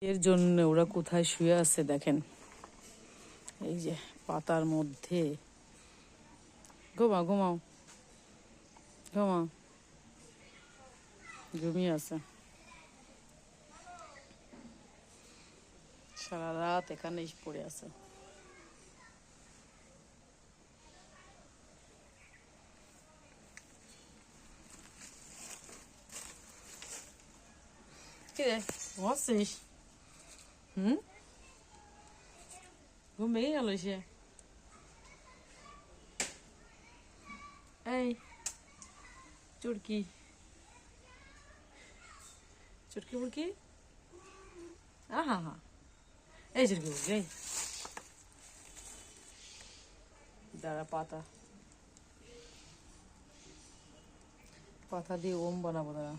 এর জন্য ওরা কোথায় শুয়ে আছে দেখেন, এই যে পাতার মধ্যে। ঘুমাও ঘুমাও ঘুমাও, ঘুমিয়ে আছে। সারা রাত এখানেই পড়ে আছে। কি রে ঘুমাচ্ছিস? ঘুম ভেঙে গেল সে? এই চুটকি চুটকি বুড়কি, আহা হা, এই চুটকি বুড়কি, এই দাঁড়া, পাতা পাতা দিয়ে ওম বানাবো, দাঁড়া।